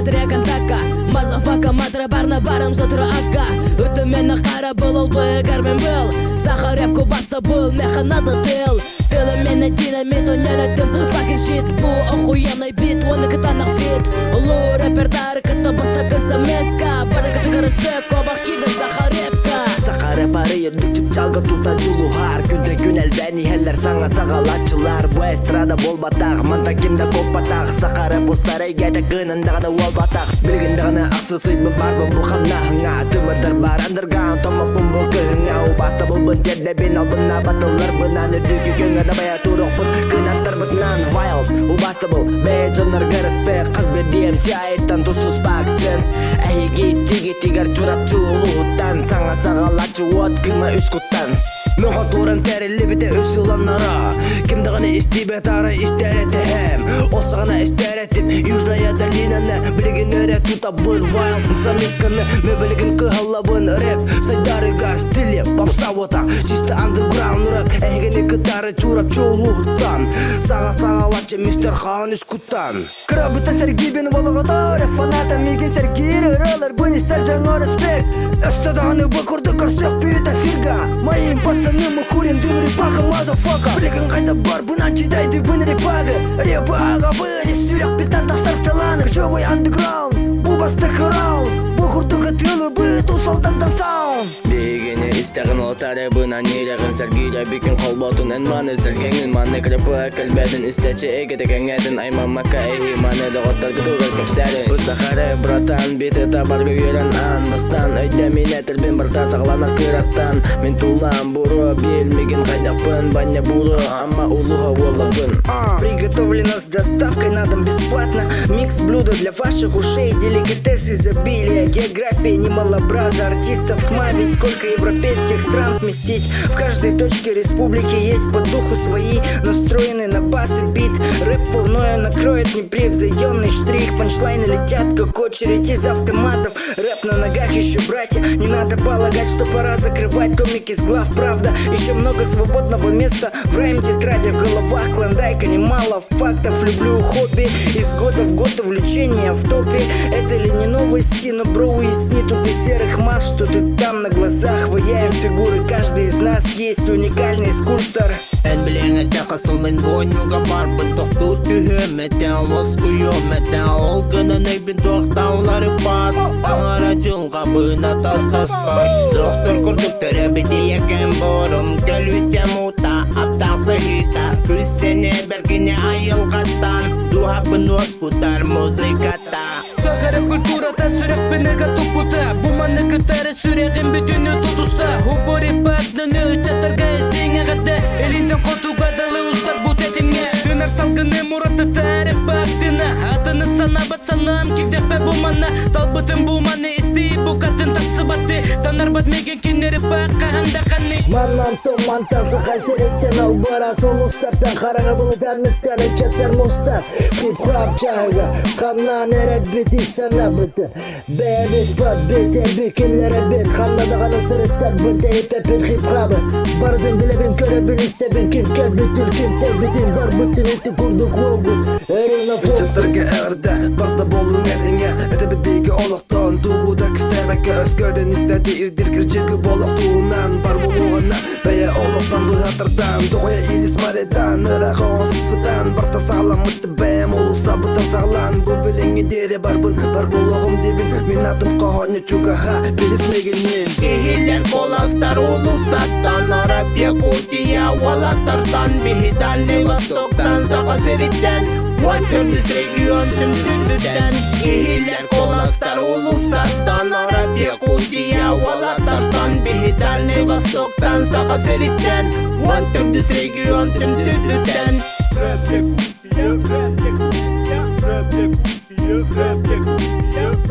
тіреген така Мазафака матра барна барым сотыры ака Үті мені қара бұл олбы гармен бұл Сахар репку баста бұл неха надо тыл Тылы мені динамит онереттім Fucking shit бұл охуенный бит Оны кытанақ фит Ұлы рэпердар кыты баста кыса меска Барды кытыға респект Кобақ келді сахар репка Сахар репары едікчіп чалғы тута чулуғар Күнде күнел бәні хеллер саңа сағалатчылар Бұ эстрада бол батақ Манда кемді коп батақ Сахар реп ұстары гәді кынындағыны ол батақ Білгіндағыны ақсы сұйбы барбы бұ қамнағыңа Тымырдыр бар андырған Томапын бұ күйіңа Убаста бұл бұн дерді бен албына батылыр Бұнан үрдігі көңіді бая тұрық бұн Кынаттыр бұтынан wild Убаста бұл бәйджонларға респект Қыз бердем сяйттан тұсыз бақытын Әйге істеге тегер чурап чулуғыттан Саңа сағалатчы от күнма үс құттан Мөға турын тәрілі біте өз жыланнара Кімдіғыны істебе тары істәретім Осығына істәретім Южная долинаны білген өрі тута бұл вайлдың самесканы Мө білген қығалабын рэп Сайдарыға стиле бапса ота Чисті андеграунд рэп Әйгені кытары чурап чулуғыттан Саңа-саңалатчы мистер хан үс құттан Крабыта сәргибен волығыдар Фаната меген сәргері ролар Бұнистер жаңа респект Өстадағыны бұқырды көрсек бүйті фирга Майым пацаны мы курим дым репаха мазафака Білігін қайда бар бұнан чидайды бұн репага Репаға бұны сүйек беттан тастар таланып Живой андеграунд бұл басты қараунд Бұқырдығы тылы бұд ұсалдан саунд Бейгені істіғін отары бұнан ерегін сәргейлі Бекен қолботын әнманы сәргенін Маны крепі кәлбәдің істәчі егетеген әдің Аймамака әйі маны дұғыттар күтуғыр көпсәрі Бұл сақары братан беті табар бүйерін Анбастан өйді мен әтірбен бірта сағланар күраттан Мен тулам бұры белмеген қайдақпын Баня бұры ама улуға олығын Приготовлено с доставкой на дом бесплатно Микс блюда для ваших ушей Деликатес изобилия География немалообраза артистов тьма Ведь сколько европейских стран вместить В каждой точке республики есть по духу свои Настроены на бас и бит Рэп волною накроет непревзойденный штрих Панчлайны летят как очередь из автоматов Рэп на ногах еще, братья Не надо полагать, что пора закрывать томики с глав Правда, еще много свободного места В райм-тетради в головах клондайка Немало фактов, люблю хобби Из года в год увлечения в топе Это ли не новости, но бро уясни тут из серых масс Что ты там на глазах Ваяем фигуры, каждый из нас есть уникальный скульптор En bilin ete qısılmın boynuga barbın Toqtu tühüm ete Oz kuyum ete Ol gının eybin toqtaulары pas Аңара жылға бұна тас-тас бай Зоқтыр күрдік төрәбіде екен борым Көл үтем ұта, аптақсы хита Күз сені бәргіне айылғаттан Духабын оз құтар музыката Сахарып культурата сүрек бініға тұппыта Бұманы кітары сүрегін бүтіні тұтуста Хубори бақныны үтчаттарға естеңе ғадда Элинден қотуға далы ұстар бұт әтімге Дынар салғыны мұраты тәріп бақтына Атыны санабат санам кекдеппе бұманы Талбытын бұманы істей бұқатын тақсы баты Танар батмеген кенері баққа хандақаны Маннан томан тасы қайсереттен ал бара Сол ұстартан қараңа бұлы дәрміттер Әтчеттер мұстар Хип-хап чайға Қамнан әрі біті сана бұты Бәбет бат бет әбекелер әбет Қамнадағаны сырыттар бұнта епепен хип-хабы Бардың білебен көребен істебен Кемкер бүтіл кемтер бітін Бар бұттын еті күрдік олғын Әріна фокс Үтчаттырға әғірді Барды болуң әріңе Әті бітбейгі олықтан Туғуда кістәбәкі өскөден істәді Ирдер кірчегі болық туынан Бар болуғына бәйе олықтан бұғатырдан Дұғая иліс маредан Ырағы осыз бұдан Барта сағлам мұтты бәйім олыса бұта сағлан Бұл біліңі дере бар бұн Бар болуғым дебін Мен атым қағаны чугаға Білісмегенмен Кихилен коластар улусаттан Араб Якутия Валатартан Бихи Дальний Востоктан Сақасереттен Уантырдыс регион түмсүндүден Кихилен коластар улусаттан Араб Якутия Валатартан Бихи Дальний Востоктан Сақасереттен Уантырдыс регион түмсүндүден Рэп Якутия, рэп Якутия, рэп Якутия, рэп Якутия